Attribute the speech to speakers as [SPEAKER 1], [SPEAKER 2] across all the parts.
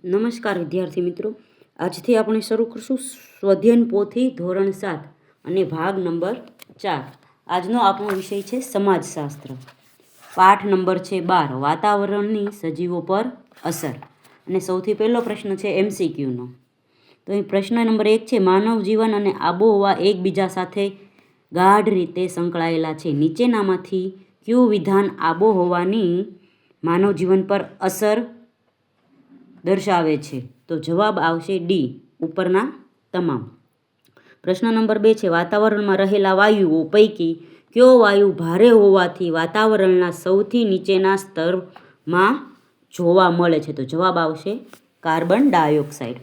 [SPEAKER 1] નમસ્કાર વિદ્યાર્થી મિત્રો, આજથી આપણે શરૂ કરશું સ્વધ્યન પોથી ધોરણ 7 અને ભાગ નંબર 4. આજનો આપણો વિષય છે સમાજશાસ્ત્ર. પાઠ નંબર છે 12, વાતાવરણની સજીવો પર અસર. અને સૌથી પહેલો પ્રશ્ન છે MCQનો. તો અહીં પ્રશ્ન નંબર 1 છે, માનવ જીવન અને આબોહવા એકબીજા સાથે ગાઢ રીતે સંકળાયેલા છે. નીચેનામાંથી કયું વિધાન આબોહવાની માનવ જીવન પર અસર દર્શાવે છે? તો જવાબ આવશે ડી, ઉપરના તમામ. પ્રશ્ન નંબર 2 છે, વાતાવરણમાં રહેલા વાયુઓ પૈકી કયો વાયુ ભારે હોવાથી વાતાવરણના સૌથી નીચેના સ્તરમાં જોવા મળે છે? તો જવાબ આવશે કાર્બન ડાયોક્સાઇડ.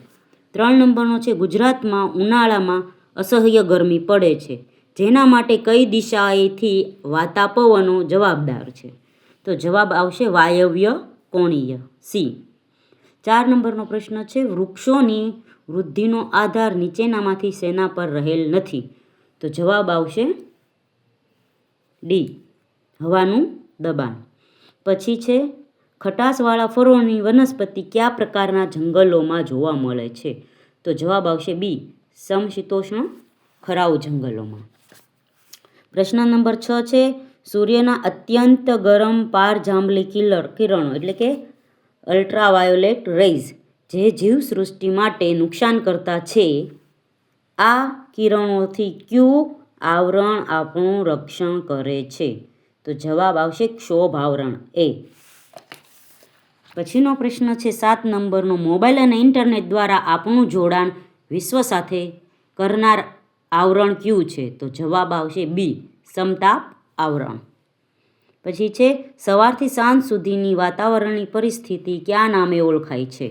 [SPEAKER 1] 3 નંબરનો છે, ગુજરાતમાં ઉનાળામાં અસહ્ય ગરમી પડે છે, જેના માટે કઈ દિશાએથી વાતા પવનો જવાબદાર છે? તો જવાબ આવશે વાયવ્ય કોણીય, સી. 4 નંબરનો પ્રશ્ન છે, વૃક્ષોની વૃદ્ધિનો આધાર નીચેનામાંથી શેના પર રહેલ નથી? તો જવાબ આવશે ડી, હવાનું દબાણ. પછી છે, ખટાશવાળા ફળોની વનસ્પતિ કયા પ્રકારના જંગલોમાં જોવા મળે છે? તો જવાબ આવશે બી, સમશીતોષ્ણ ખરાઉ જંગલોમાં. પ્રશ્ન નંબર 6 છે, સૂર્યના અત્યંત ગરમ પારજાંબલી કિરણો એટલે કે અલ્ટ્રાવાયોલેટ રેઝ જે જીવસૃષ્ટિ માટે નુકસાન કરતા છે, આ કિરણોથી કયું આવરણ આપણું રક્ષણ કરે છે? તો જવાબ આવશે ક્ષોભ આવરણ, એ. પછીનો પ્રશ્ન છે 7 નંબરનો, મોબાઈલ અને ઇન્ટરનેટ દ્વારા આપણું જોડાણ વિશ્વ સાથે કરનાર આવરણ કયું છે? તો જવાબ આવશે બી, સમતાપ આવરણ. પછી છે, સવારથી સાંજ સુધીની વાતાવરણની પરિસ્થિતિ કયા નામે ઓળખાય છે?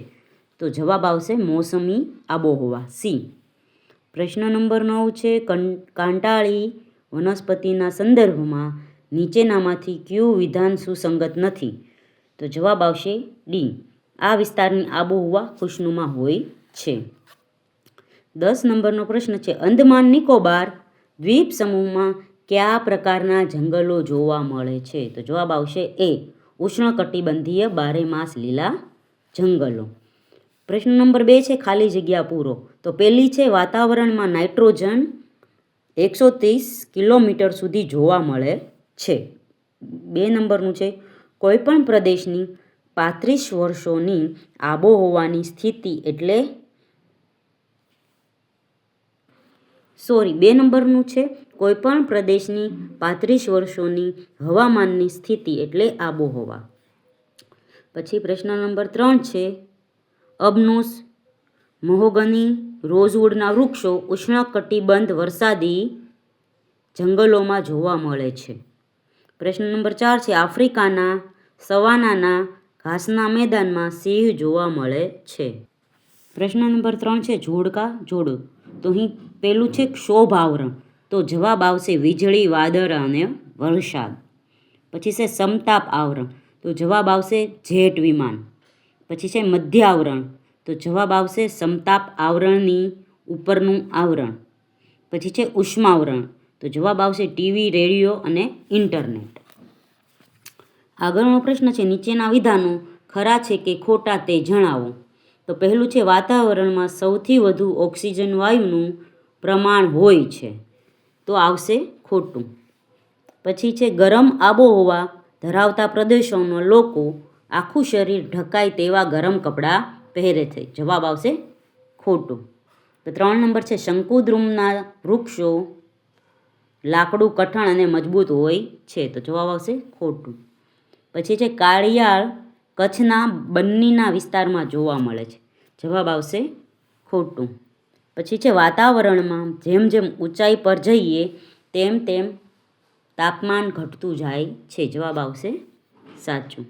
[SPEAKER 1] તો જવાબ આવશે મોસમી આબોહવા, સી. પ્રશ્ન નંબર 9 છે, કાંટાળી વનસ્પતિના સંદર્ભમાં નીચેનામાંથી કયું વિધાન સુસંગત નથી? તો જવાબ આવશે ડી, આ વિસ્તારની આબોહવા ખુશનુમા હોય છે. 10 નંબરનો પ્રશ્ન છે, અંદમાન નિકોબાર દ્વીપ સમૂહમાં કયા પ્રકારના જંગલો જોવા મળે છે? તો જવાબ આવશે એ, ઉષ્ણકટિબંધીય બારેમાસ લીલા જંગલો. પ્રશ્ન નંબર 2 છે, ખાલી જગ્યા પૂરો. તો પહેલી છે, વાતાવરણમાં નાઇટ્રોજન 130 કિલોમીટર સુધી જોવા મળે છે. 2 નંબરનું છે, કોઈપણ પ્રદેશની 35 વર્ષોની આબોહવાની સ્થિતિ એટલે 2 નંબરનું છે, કોઈપણ પ્રદેશની 35 વર્ષોની હવામાનની સ્થિતિ એટલે આબોહવા. પછી પ્રશ્ન નંબર 3 છે, અબનુસ, મહોગની, રોઝવુડના વૃક્ષો ઉષ્ણકટિબંધ વરસાદી જંગલોમાં જોવા મળે છે. પ્રશ્ન નંબર 4 છે, આફ્રિકાના સવાનાના ઘાસના મેદાનમાં સિંહ જોવા મળે છે. પ્રશ્ન નંબર 3 છે, જોડકા જોડો. તો અહીં પહેલું છે ક્ષોભ આવરણ, તો જવાબ આવશે વીજળી, વાદળ અને વરસાદ. પછી છે સમતાપ આવરણ, તો જવાબ આવશે જેટ વિમાન. પછી છે મધ્ય આવરણ, તો જવાબ આવશે સમતાપ આવરણની ઉપરનું આવરણ. પછી છે ઉષ્માવરણ, તો જવાબ આવશે ટીવી, રેડિયો અને ઇન્ટરનેટ. આગળનો પ્રશ્ન છે, નીચેના વિધાનો ખરા છે કે ખોટા તે જણાવો. તો પહેલું છે, વાતાવરણમાં સૌથી વધુ ઓક્સિજન વાયુનું પ્રમાણ હોય છે, તો આવશે ખોટું. પછી છે, ગરમ આબોહવા ધરાવતા પ્રદેશોના લોકો આખું શરીર ઢકાય તેવા ગરમ કપડાં પહેરે છે, જવાબ આવશે ખોટું. તો 3 નંબર છે, શંકુદ્રુમના વૃક્ષો લાકડું કઠણ અને મજબૂત હોય છે, તો જવાબ આવશે ખોટું. પછી છે, કાળિયાળ કચ્છના બન્નીના વિસ્તારમાં જોવા મળે છે, જવાબ આવશે ખોટું. પછી છે, વાતાવરણમાં જેમ જેમ ઊંચાઈ પર જઈએ તેમ તેમ તાપમાન ઘટતું જાય છે, જવાબ આવશે સાચું.